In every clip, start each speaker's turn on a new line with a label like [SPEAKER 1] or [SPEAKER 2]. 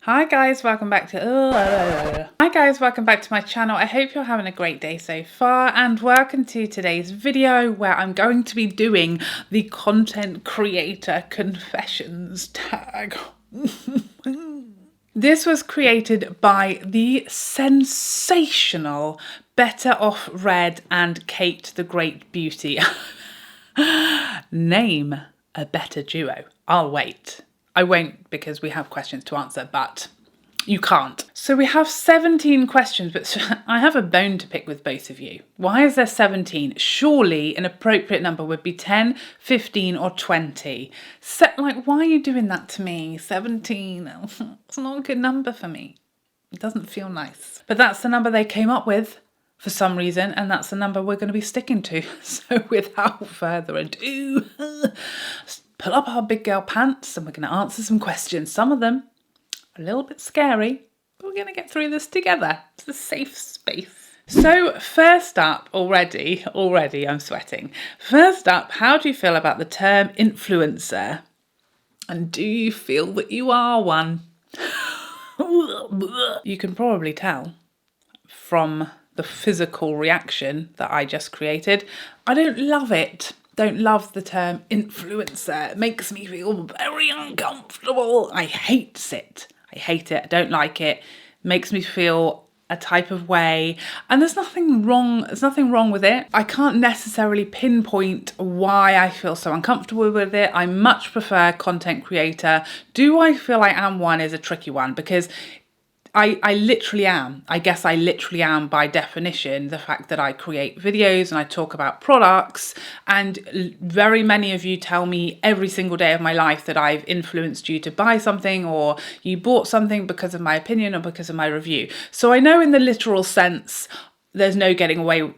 [SPEAKER 1] Hi guys, welcome back to my channel. I hope you're having a great day so far, and welcome to today's video where I'm going to be doing the content creator confessions tag. This was created by the sensational Better Off Red and Kate the Great Beauty. Name a better duo. I'll wait. I won't because we have questions to answer, but you can't. So we have 17 questions, but I have a bone to pick with both of you. Why is there 17? Surely an appropriate number would be 10, 15 or 20. Like, why are you doing that to me? 17. It's not a good number for me. It doesn't feel nice. But that's the number they came up with for some reason, and that's the number we're going to be sticking to. So without further ado, pull up our big girl pants and we're going to answer some questions. Some of them are a little bit scary, but we're going to get through this together. It's a safe space. So first up, already I'm sweating. First up, how do you feel about the term influencer? And do you feel that you are one? You can probably tell from the physical reaction that I just created. I don't love it. Don't love the term influencer. It makes me feel very uncomfortable. I hate it. I hate it. I don't like it. It makes me feel a type of way. And there's nothing wrong with it. I can't necessarily pinpoint why I feel so uncomfortable with it. I much prefer content creator. Do I feel I am one is a tricky one, because I literally am. I guess I literally am by definition, the fact that I create videos and I talk about products, and very many of you tell me every single day of my life that I've influenced you to buy something, or you bought something because of my opinion or because of my review. So I know in the literal sense, there's no getting away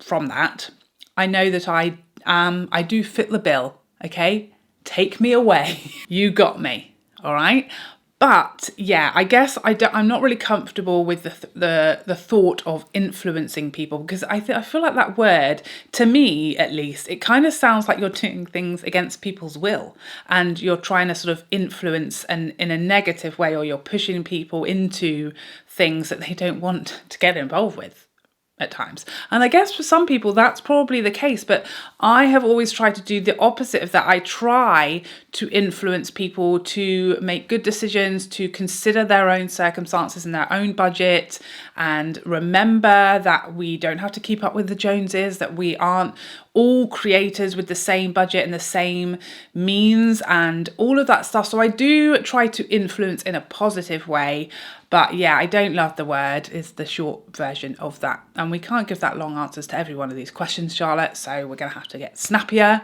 [SPEAKER 1] from that. I know that I do fit the bill, okay? Take me away. You got me, all right? But yeah, I guess I'm not really comfortable with the thought of influencing people, because I feel like that word, to me at least, it kind of sounds like you're doing things against people's will and you're trying to sort of influence and in a negative way, or you're pushing people into things that they don't want to get involved with at times. And I guess for some people that's probably the case, but I have always tried to do the opposite of that. I try to influence people to make good decisions, to consider their own circumstances and their own budget, and remember that we don't have to keep up with the Joneses, that we aren't all creators with the same budget and the same means and all of that stuff. So I do try to influence in a positive way. But yeah, I don't love the word is the short version of that. And we can't give that long answers to every one of these questions, Charlotte. So we're going to have to get snappier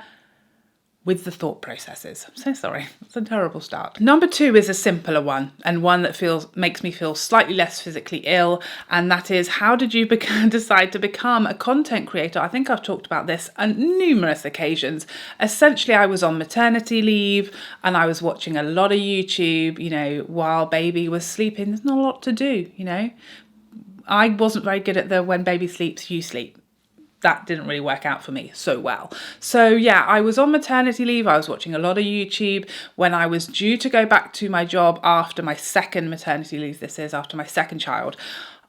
[SPEAKER 1] with the thought processes. I'm so sorry. It's a terrible start. Number 2 is a simpler one, and one that makes me feel slightly less physically ill. And that is, how did you decide to become a content creator? I think I've talked about this on numerous occasions. Essentially, I was on maternity leave and I was watching a lot of YouTube, while baby was sleeping. There's not a lot to do, I wasn't very good at the when baby sleeps, you sleep. That didn't really work out for me so well. So yeah, I was on maternity leave. I was watching a lot of YouTube. When I was due to go back to my job after my second maternity leave, after my second child,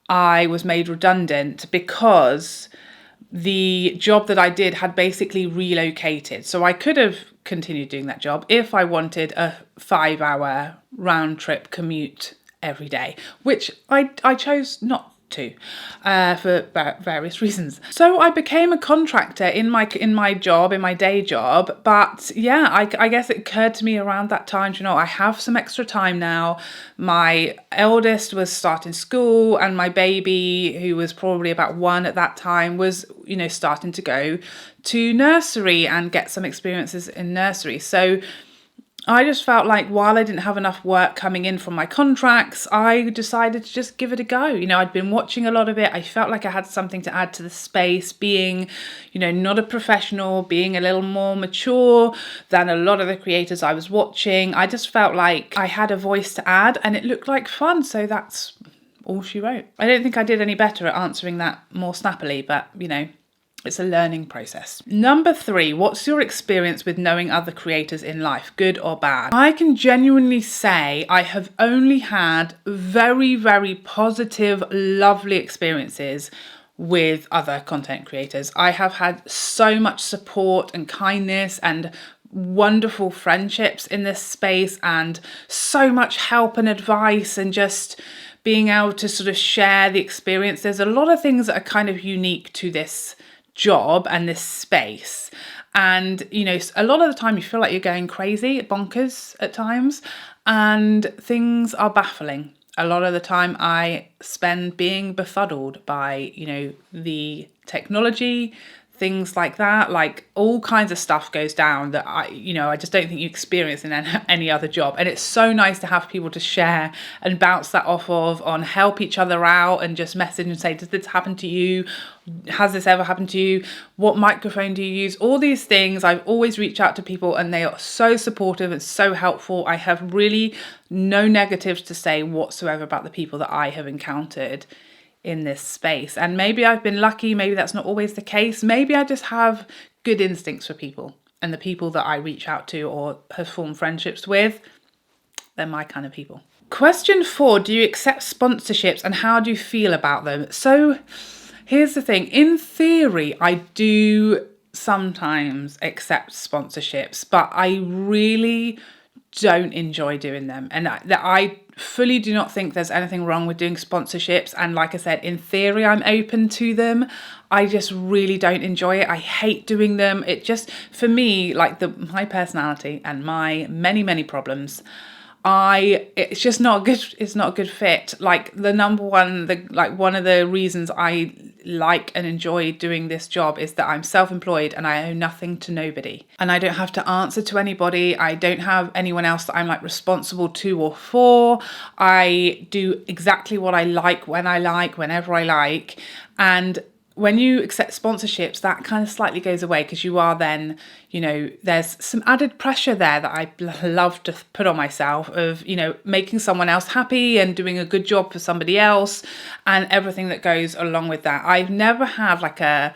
[SPEAKER 1] I was made redundant because the job that I did had basically relocated. So I could have continued doing that job if I wanted a 5-hour round trip commute every day, which I chose not to for various reasons. So I became a contractor in my day job. But yeah, I guess it occurred to me around that time, I have some extra time now. My eldest was starting school, and my baby, who was probably about 1 at that time, was starting to go to nursery and get some experiences in nursery. So I just felt like while I didn't have enough work coming in from my contracts, I decided to just give it a go. I'd been watching a lot of it. I felt like I had something to add to the space, being, not a professional, being a little more mature than a lot of the creators I was watching. I just felt like I had a voice to add, and it looked like fun. So that's all she wrote. I don't think I did any better at answering that more snappily, but, It's a learning process. Number 3, what's your experience with knowing other creators in life, good or bad? I can genuinely say I have only had very, very positive, lovely experiences with other content creators. I have had so much support and kindness and wonderful friendships in this space, and so much help and advice, and just being able to sort of share the experience. There's a lot of things that are kind of unique to this job and this space, and you know, a lot of the time you feel like you're going crazy, bonkers at times, and things are baffling. A lot of the time I spend being befuddled by, you know, the technology, things like that, like all kinds of stuff goes down that I just don't think you experience in any other job. And it's so nice to have people to share and bounce that off of, on help each other out, and just message and say, does this happen to you? Has this ever happened to you? What microphone do you use? All these things. I've always reached out to people and they are so supportive and so helpful. I have really no negatives to say whatsoever about the people that I have encountered in this space. And maybe I've been lucky, maybe that's not always the case. Maybe I just have good instincts for people, and the people that I reach out to or have formed friendships with, they're my kind of people. Question 4, do you accept sponsorships and how do you feel about them? So here's the thing, in theory, I do sometimes accept sponsorships, but I really don't enjoy doing them. And I fully do not think there's anything wrong with doing sponsorships. And like I said, in theory, I'm open to them. I just really don't enjoy it. I hate doing them. It just, for me, like my personality and my many, many problems, it's just not good. It's not a good fit. Like the number one, one of the reasons I like and enjoy doing this job is that I'm self-employed and I owe nothing to nobody, and I don't have to answer to anybody. I don't have anyone else that I'm like responsible to or for. I do exactly what I like, when I like, whenever I like. And when you accept sponsorships, that kind of slightly goes away, because you are then, you know, there's some added pressure there that I love to put on myself of, you know, making someone else happy and doing a good job for somebody else and everything that goes along with that. I've never had like I'm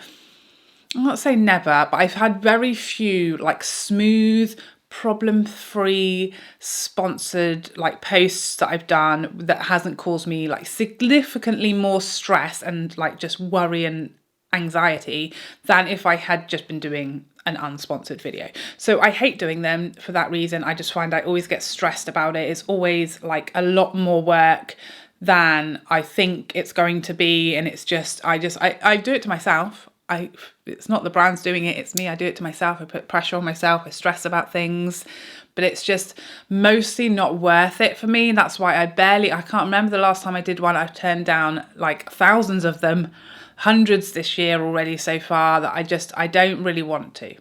[SPEAKER 1] not saying never, but I've had very few like smooth, problem-free sponsored like posts that I've done that hasn't caused me like significantly more stress and like just worry and anxiety than if I had just been doing an unsponsored video. So I hate doing them for that reason. I just find I always get stressed about it. It's always like a lot more work than I think it's going to be, and it's just I do it to myself. It's not the brands doing it, it's me. I do it to myself. I put pressure on myself. I stress about things, but it's just mostly not worth it for me. That's why I can't remember the last time I did one. I've turned down like thousands of them, hundreds this year already so far, that I don't really want to.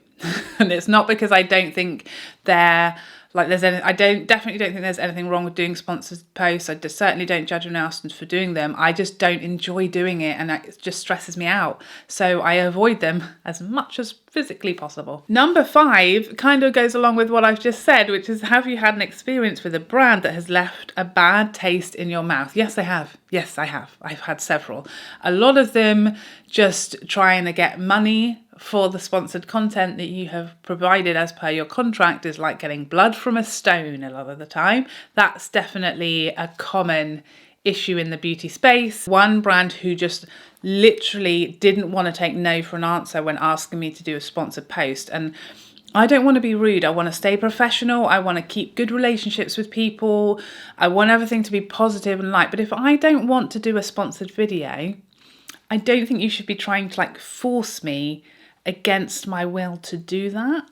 [SPEAKER 1] And it's not because I don't think they're like definitely don't think there's anything wrong with doing sponsored posts. I certainly don't judge anyone else for doing them. I just don't enjoy doing it, and it just stresses me out. So I avoid them as much as physically possible. Number 5 kind of goes along with what I've just said, which is, have you had an experience with a brand that has left a bad taste in your mouth? Yes, I have. Yes, I have. I've had several. A lot of them just trying to get money for the sponsored content that you have provided as per your contract is like getting blood from a stone a lot of the time. That's definitely a common issue in the beauty space. One brand who just literally didn't want to take no for an answer when asking me to do a sponsored post. And I don't want to be rude. I want to stay professional. I want to keep good relationships with people. I want everything to be positive and light. But if I don't want to do a sponsored video, I don't think you should be trying to like force me against my will to do that.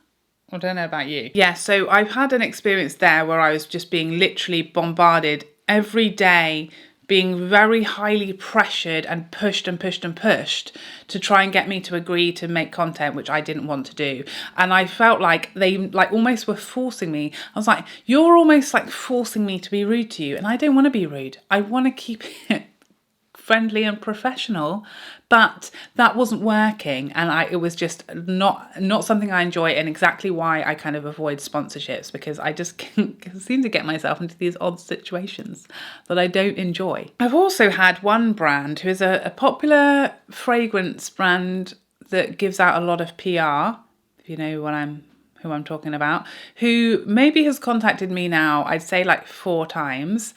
[SPEAKER 1] I don't know about you. Yeah, so I've had an experience there where I was just being literally bombarded every day, being very highly pressured and pushed and pushed and pushed to try and get me to agree to make content, which I didn't want to do. And I felt like they like almost were forcing me. I was like, you're almost like forcing me to be rude to you. And I don't want to be rude. I want to keep it friendly and professional, but that wasn't working, and it was just not something I enjoy, and exactly why I kind of avoid sponsorships, because I just seem to get myself into these odd situations that I don't enjoy. I've also had one brand who is a popular fragrance brand that gives out a lot of PR, if you know who I'm talking about, who maybe has contacted me now, I'd say like 4 times,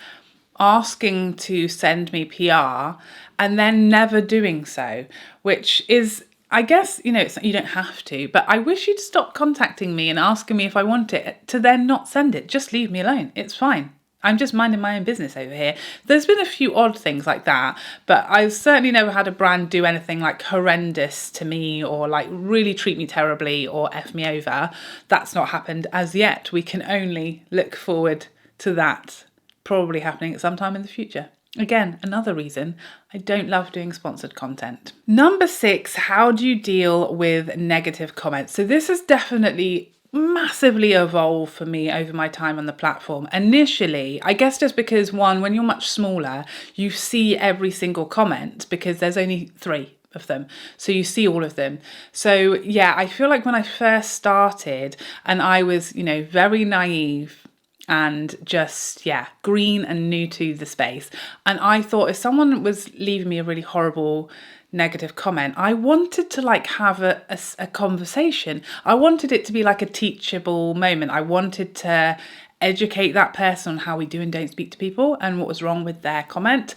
[SPEAKER 1] asking to send me PR and then never doing so, which is, I guess, you know, you don't have to, but I wish you'd stop contacting me and asking me if I want it to then not send it. Just leave me alone. It's fine. I'm just minding my own business over here. There's been a few odd things like that, but I've certainly never had a brand do anything like horrendous to me or like really treat me terribly or F me over. That's not happened as yet. We can only look forward to that probably happening at some time in the future. Again, another reason I don't love doing sponsored content. Number 6, how do you deal with negative comments? So this has definitely massively evolved for me over my time on the platform. Initially, I guess just because when you're much smaller, you see every single comment because there's only 3 of them. So you see all of them. So yeah, I feel like when I first started and I was, you know, very naive and just, green and new to the space. And I thought if someone was leaving me a really horrible negative comment, I wanted to like have a conversation. I wanted it to be like a teachable moment. I wanted to educate that person on how we do and don't speak to people and what was wrong with their comment,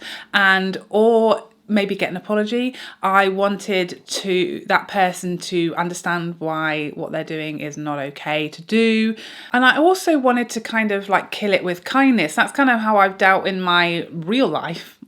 [SPEAKER 1] or maybe get an apology. I wanted that person to understand why what they're doing is not okay to do. And I also wanted to kind of like kill it with kindness. That's kind of how I've dealt in my real life,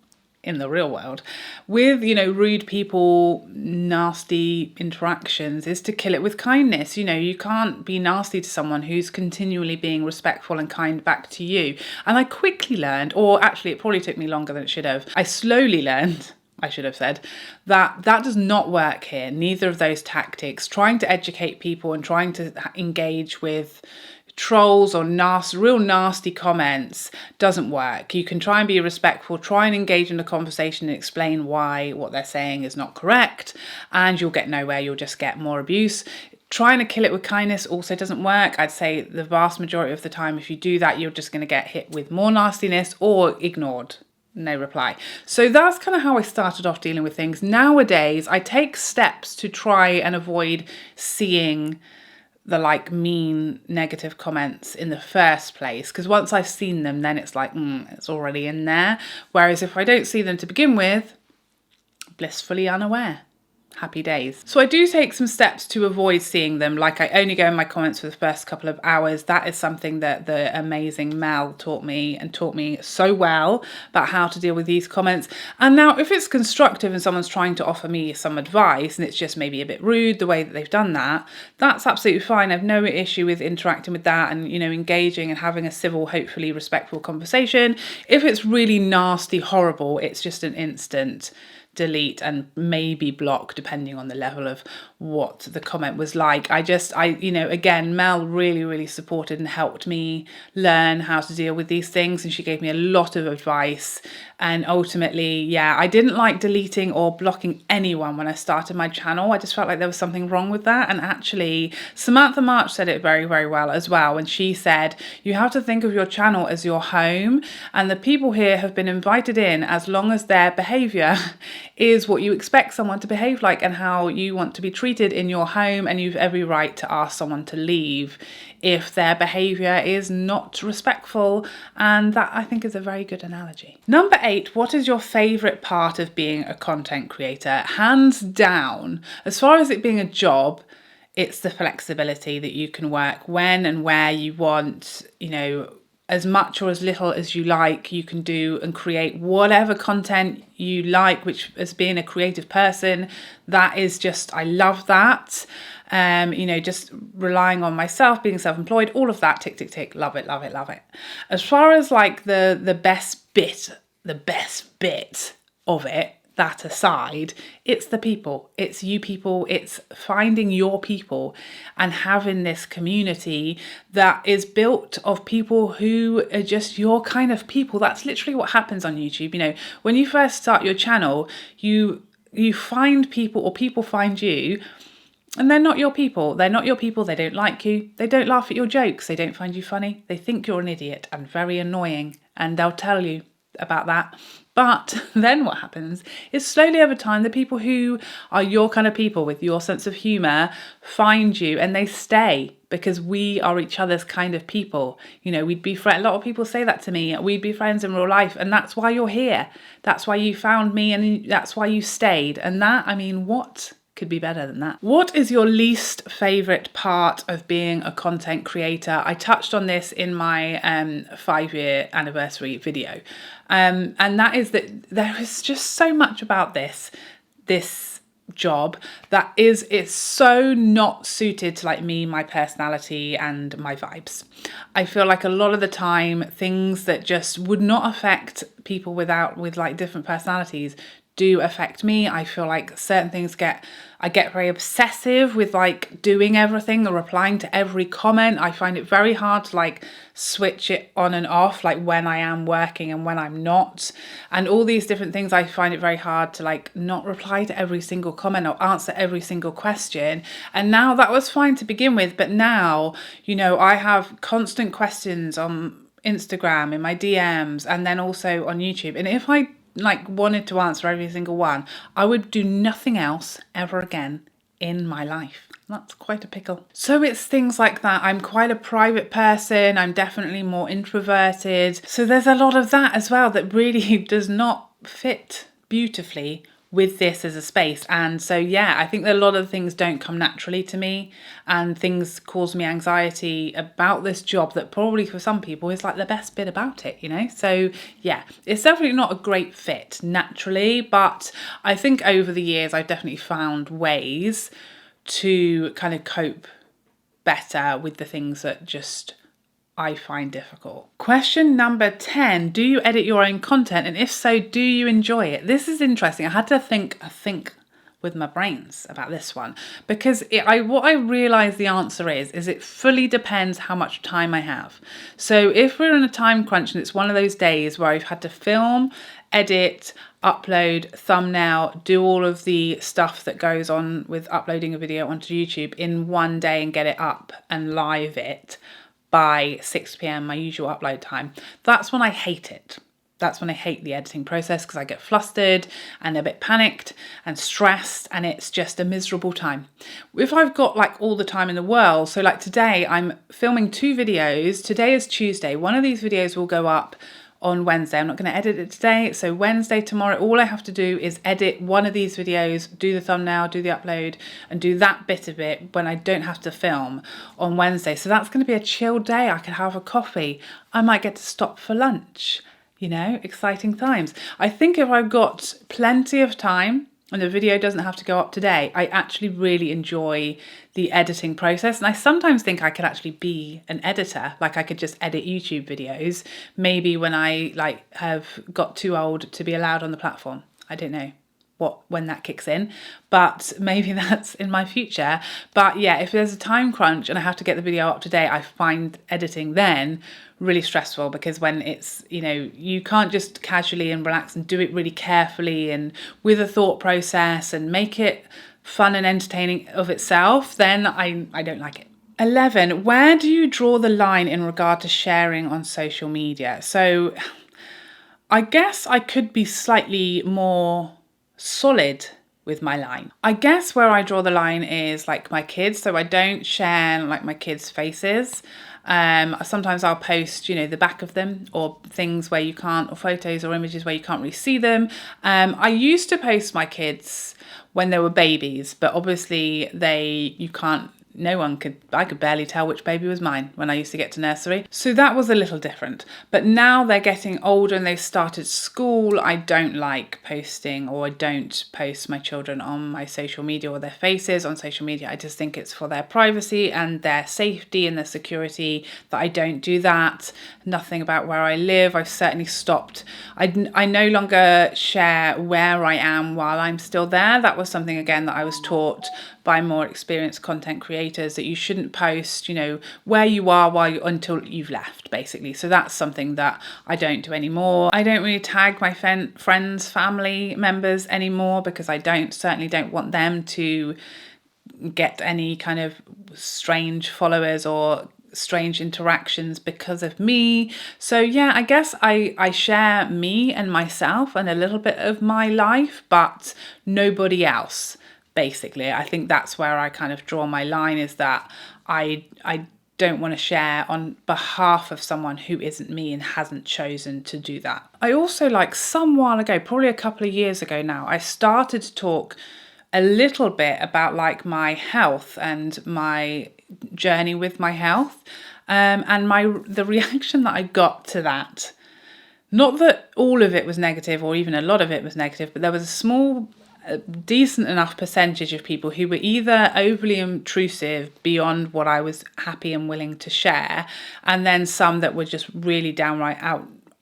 [SPEAKER 1] in the real world, with, you know, rude people, nasty interactions, is to kill it with kindness. You know, you can't be nasty to someone who's continually being respectful and kind back to you. And I quickly learned, or actually it probably took me longer than it should have, I slowly learned, I should have said, that does not work here. Neither of those tactics, trying to educate people and trying to engage with trolls or real nasty comments, doesn't work. You can try and be respectful, try and engage in a conversation and explain why what they're saying is not correct, and you'll get nowhere. You'll just get more abuse. Trying to kill it with kindness also doesn't work. I'd say the vast majority of the time, if you do that, you're just going to get hit with more nastiness or ignored. No reply. So that's kind of how I started off dealing with things. Nowadays, I take steps to try and avoid seeing the like mean negative comments in the first place, because once I've seen them, then it's like it's already in there. Whereas if I don't see them to begin with, blissfully unaware. Happy days. So I do take some steps to avoid seeing them. Like I only go in my comments for the first couple of hours. That is something that the amazing Mel taught me so well about how to deal with these comments. And now if it's constructive and someone's trying to offer me some advice and it's just maybe a bit rude the way that they've done that, that's absolutely fine. I've no issue with interacting with that and, you know, engaging and having a civil, hopefully respectful conversation. If it's really nasty, horrible, it's just an instant delete and maybe block, depending on the level of what the comment was like. You know, again, Mel really supported and helped me learn how to deal with these things, and she gave me a lot of advice. And ultimately, I didn't like deleting or blocking anyone when I started my channel. I just felt like there was something wrong with that. And actually, Samantha March said it very well as well, when she said, you have to think of your channel as your home, and the people here have been invited in as long as their behaviour is what you expect someone to behave like and how you want to be treated in your home, and you've every right to ask someone to leave if their behaviour is not respectful. And that, I think, is a very good analogy. Number 8, what is your favourite part of being a content creator? Hands down, as far as it being a job, it's the flexibility that you can work when and where you want, you know, as much or as little as you like. You can do and create whatever content you like, which, as being a creative person, that is just, I love that. You know, just relying on myself, being self-employed, all of that, tick, love it. As far as like the best bit of it, that aside, it's the people, it's you people, it's finding your people and having this community that is built of people who are just your kind of people. That's literally what happens on YouTube. You know, when you first start your channel, you find people, or people find you, and they're not your people. They don't like you. They don't laugh at your jokes. They don't find you funny. They think you're an idiot and very annoying, and they'll tell you. about that. But then what happens is slowly over time, the people who are your kind of people with your sense of humour find you and they stay because we are each other's kind of people. You know, we'd be friends. A lot of people say that to me. We'd be friends in real life. And that's why you're here. That's why you found me and that's why you stayed. And that, I mean, what could be better than that? What is your least favourite part of being a content creator? I touched on this in my 5-year anniversary video. And that is that there is just so much about this job that it's so not suited to like me, my personality and my vibes. I feel like a lot of the time things that just would not affect people with like different personalities do affect me. I feel like certain things I get very obsessive with like doing everything or replying to every comment. I find it very hard to like switch it on and off, like when I am working and when I'm not. And all these different things, I find it very hard to like not reply to every single comment or answer every single question. And now that was fine to begin with, but now, you know, I have constant questions on Instagram, in my DMs, and then also on YouTube. And if I like wanted to answer every single one, I would do nothing else ever again in my life. That's quite a pickle. So it's things like that. I'm quite a private person. I'm definitely more introverted. So there's a lot of that as well that really does not fit beautifully with this as a space. And so yeah, I think that a lot of things don't come naturally to me and things cause me anxiety about this job that probably for some people is like the best bit about it, you know? So yeah, it's definitely not a great fit naturally, but I think over the years I've definitely found ways to kind of cope better with the things that just I find difficult. Question number 10, do you edit your own content? And if so, do you enjoy it? This is interesting. I had to think with my brains about this one because what I realised the answer is it fully depends how much time I have. So if we're in a time crunch and it's one of those days where I've had to film, edit, upload, thumbnail, do all of the stuff that goes on with uploading a video onto YouTube in one day and get it up and live it by 6 p.m, my usual upload time, that's when I hate it. That's when I hate the editing process because I get flustered and a bit panicked and stressed and it's just a miserable time. If I've got like all the time in the world, so like today I'm filming 2 videos. Today is Tuesday. One of these videos will go up on Wednesday. I'm not going to edit it today. So Wednesday, tomorrow, all I have to do is edit one of these videos, do the thumbnail, do the upload, and do that bit of it when I don't have to film on Wednesday. So that's going to be a chill day. I can have a coffee. I might get to stop for lunch. You know, exciting times. I think if I've got plenty of time and the video doesn't have to go up today, I actually really enjoy the editing process. And I sometimes think I could actually be an editor, like I could just edit YouTube videos, maybe when I like have got too old to be allowed on the platform. I don't know when that kicks in, but maybe that's in my future. But yeah, if there's a time crunch and I have to get the video up today, I find editing then really stressful because when it's, you know, you can't just casually and relax and do it really carefully and with a thought process and make it fun and entertaining of itself, then I don't like it. 11, where do you draw the line in regard to sharing on social media? So I guess I could be slightly more solid with my line. I guess where I draw the line is like my kids. So I don't share like my kids' faces. Sometimes I'll post, you know, the back of them or things where you can't, or photos or images where you can't really see them. I used to post my kids when they were babies, but obviously I could barely tell which baby was mine when I used to get to nursery. So that was a little different. But now they're getting older and they've started school, I don't like posting, or I don't post my children on my social media or their faces on social media. I just think it's for their privacy and their safety and their security that I don't do that. Nothing about where I live. I've certainly stopped. I no longer share where I am while I'm still there. That was something, again, that I was taught by more experienced content creators, that you shouldn't post, you know, where you are until you've left, basically. So that's something that I don't do anymore. I don't really tag my friends, family members anymore because I certainly don't want them to get any kind of strange followers or strange interactions because of me. So yeah, I guess I share me and myself and a little bit of my life, but nobody else, basically. I think that's where I kind of draw my line, is that I don't want to share on behalf of someone who isn't me and hasn't chosen to do that. I also, like, some while ago, probably a couple of years ago now, I started to talk a little bit about like my health and my journey with my health, and the reaction that I got to that. Not that all of it was negative or even a lot of it was negative, but there was a small, decent enough percentage of people who were either overly intrusive beyond what I was happy and willing to share, and then some that were just really downright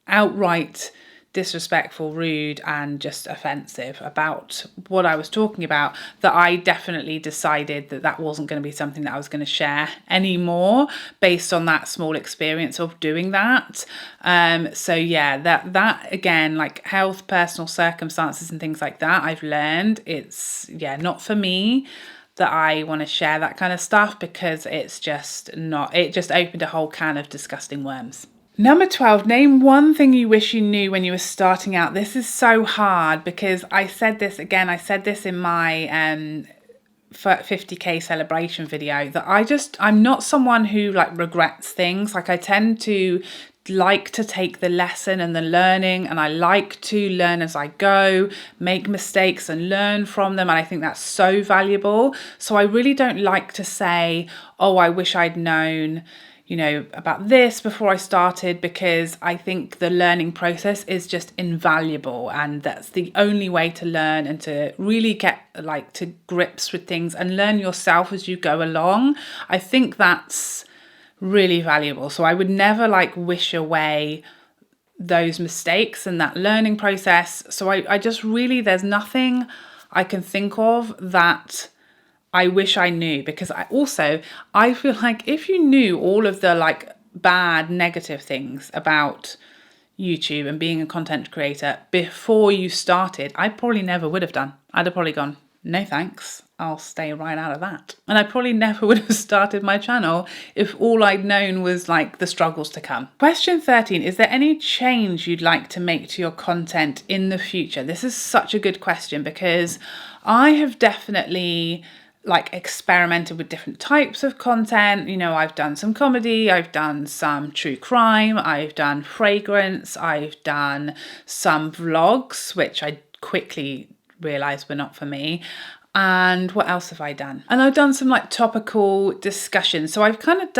[SPEAKER 1] outright disrespectful, rude, and just offensive about what I was talking about, that I definitely decided that that wasn't going to be something that I was going to share anymore based on that small experience of doing that. So yeah, that again, like health, personal circumstances and things like that, I've learned it's, yeah, not for me that I want to share that kind of stuff, because it's just not, it just opened a whole can of disgusting worms. Number 12, name one thing you wish you knew when you were starting out. This is so hard because I said this in my 50k celebration video, that I'm not someone who like regrets things. Like, I tend to like to take the lesson and the learning, and I like to learn as I go, make mistakes and learn from them, and I think that's so valuable. So I really don't like to say, oh, I wish I'd known, you know, about this before I started, because I think the learning process is just invaluable, and that's the only way to learn and to really get like to grips with things and learn yourself as you go along. I think that's really valuable. So I would never like wish away those mistakes and that learning process. So I just really, there's nothing I can think of that I wish I knew, because I feel like if you knew all of the like bad, negative things about YouTube and being a content creator before you started, I probably never would have done. I'd have probably gone, no thanks, I'll stay right out of that. And I probably never would have started my channel if all I'd known was like the struggles to come. Question 13, is there any change you'd like to make to your content in the future? This is such a good question, because I have definitely like experimented with different types of content. You know, I've done some comedy, I've done some true crime, I've done fragrance, I've done some vlogs, which I quickly realized were not for me. And what else have I done? And I've done some like topical discussions. So I've kind of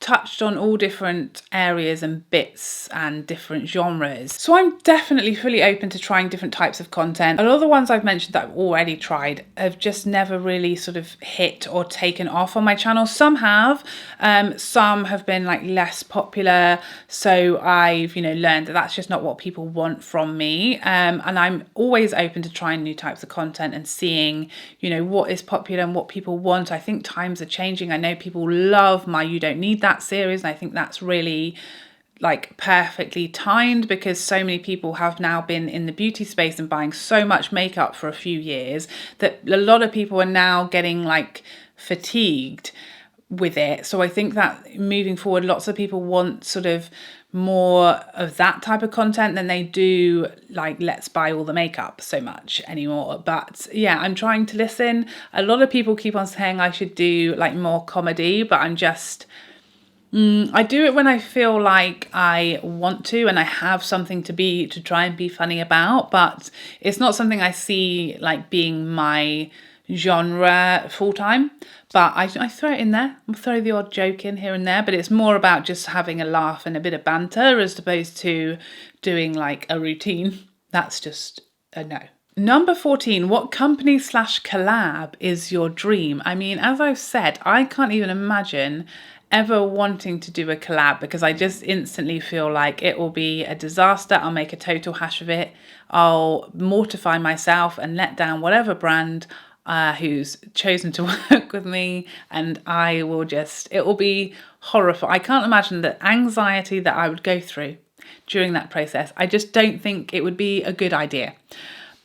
[SPEAKER 1] touched on all different areas and bits and different genres. So I'm definitely fully open to trying different types of content. A lot of the ones I've mentioned that I've already tried have just never really sort of hit or taken off on my channel. Some have been like less popular. So I've, you know, learned that that's just not what people want from me. And I'm always open to trying new types of content and seeing, you know, what is popular and what people want. I think times are changing. I know people love my You Don't Need That series, and I think that's really like perfectly timed, because so many people have now been in the beauty space and buying so much makeup for a few years that a lot of people are now getting like fatigued with it. So I think that moving forward, lots of people want sort of more of that type of content than they do like let's buy all the makeup so much anymore. But yeah, I'm trying to listen. A lot of people keep on saying I should do like more comedy, but I'm just I do it when I feel like I want to and I have something to try and be funny about, but it's not something I see like being my genre full time. But I throw it in there. I'll throw the odd joke in here and there, but it's more about just having a laugh and a bit of banter as opposed to doing like a routine. That's just a no. Number 14, what company / collab is your dream? I mean, as I've said, I can't even imagine ever wanting to do a collab, because I just instantly feel like it will be a disaster. I'll make a total hash of it. I'll mortify myself and let down whatever brand who's chosen to work with me, and it will be horrible. I can't imagine the anxiety that I would go through during that process. I just don't think it would be a good idea.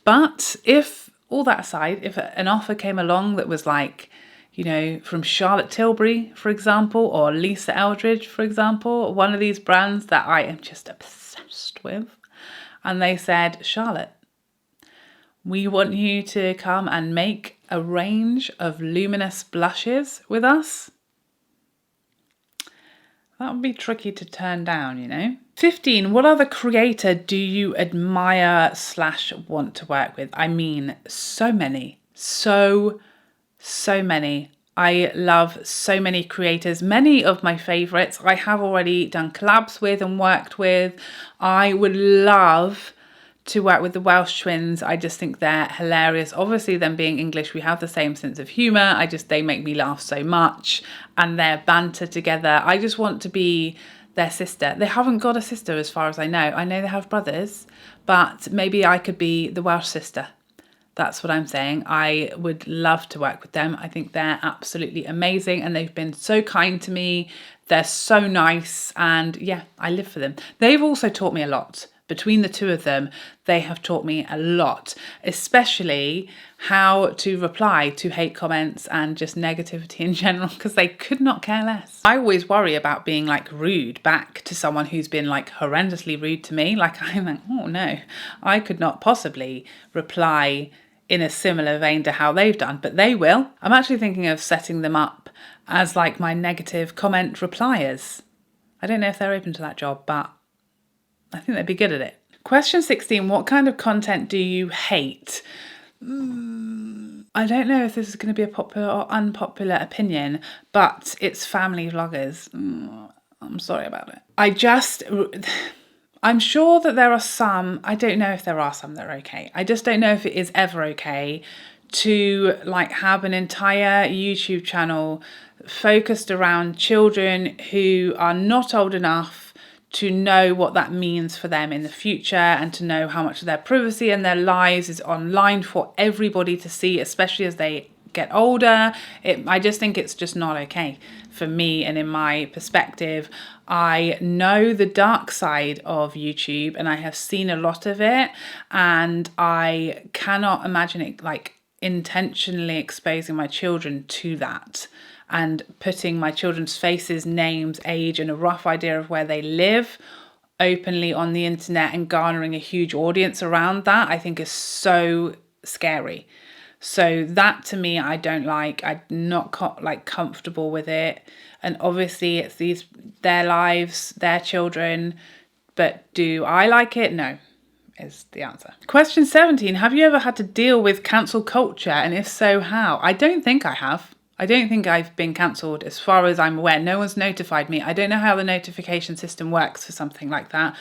[SPEAKER 1] But if all that aside, if an offer came along that was like, you know, from Charlotte Tilbury, for example, or Lisa Eldridge, for example, one of these brands that I am just obsessed with. And they said, Charlotte, we want you to come and make a range of luminous blushes with us. That would be tricky to turn down, you know. 15, what other creator do you admire / want to work with? I mean, so many. So many. I love so many creators. Many of my favourites I have already done collabs with and worked with. I would love to work with the Welsh twins. I just think they're hilarious. Obviously, them being English, we have the same sense of humour. They make me laugh so much, and their banter together. I just want to be their sister. They haven't got a sister as far as I know. I know they have brothers, but maybe I could be the Welsh sister. That's what I'm saying. I would love to work with them. I think they're absolutely amazing, and they've been so kind to me. They're so nice, and yeah, I live for them. They've also taught me a lot. Between the two of them, they have taught me a lot, especially how to reply to hate comments and just negativity in general, because they could not care less. I always worry about being like rude back to someone who's been like horrendously rude to me. Like I'm like, oh no, I could not possibly reply in a similar vein to how they've done, but they will. I'm actually thinking of setting them up as like my negative comment repliers. I don't know if they're open to that job, but I think they'd be good at it. Question 16, what kind of content do you hate? I don't know if this is going to be a popular or unpopular opinion, but it's family vloggers. I'm sorry about it. I'm sure that there are some, I don't know if there are some that are okay. I just don't know if it is ever okay to like have an entire YouTube channel focused around children who are not old enough to know what that means for them in the future, and to know how much of their privacy and their lives is online for everybody to see, especially as they get older. I just think it's just not okay for me, and in my perspective. I know the dark side of YouTube, and I have seen a lot of it, and I cannot imagine it like intentionally exposing my children to that, and putting my children's faces, names, age, and a rough idea of where they live openly on the internet and garnering a huge audience around that, I think is so scary. So that to me, I don't like. I'm not comfortable with it. And obviously it's their lives, their children, but do I like it? No, is the answer. Question 17, have you ever had to deal with cancel culture? And if so, how? I don't think I have. I don't think I've been cancelled as far as I'm aware. No one's notified me. I don't know how the notification system works for something like that.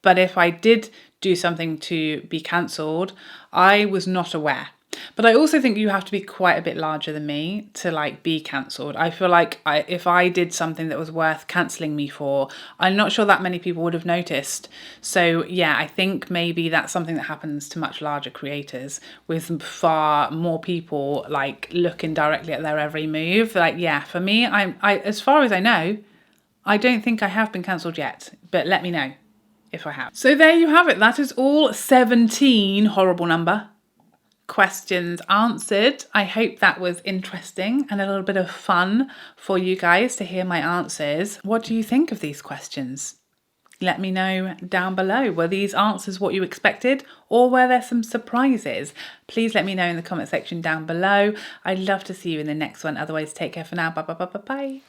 [SPEAKER 1] But if I did do something to be cancelled, I was not aware. But I also think you have to be quite a bit larger than me to like be cancelled. I feel like if I did something that was worth cancelling me for, I'm not sure that many people would have noticed. So yeah, I think maybe that's something that happens to much larger creators with far more people like looking directly at their every move. Like yeah, for me, I as far as I know, I don't think I have been cancelled yet, but let me know if I have. So there you have it. That is all 17, horrible number, questions answered. I hope that was interesting and a little bit of fun for you guys to hear my answers. What do you think of these questions? Let me know down below. Were these answers what you expected, or were there some surprises? Please let me know in the comment section down below. I'd love to see you in the next one. Otherwise, take care for now. Bye.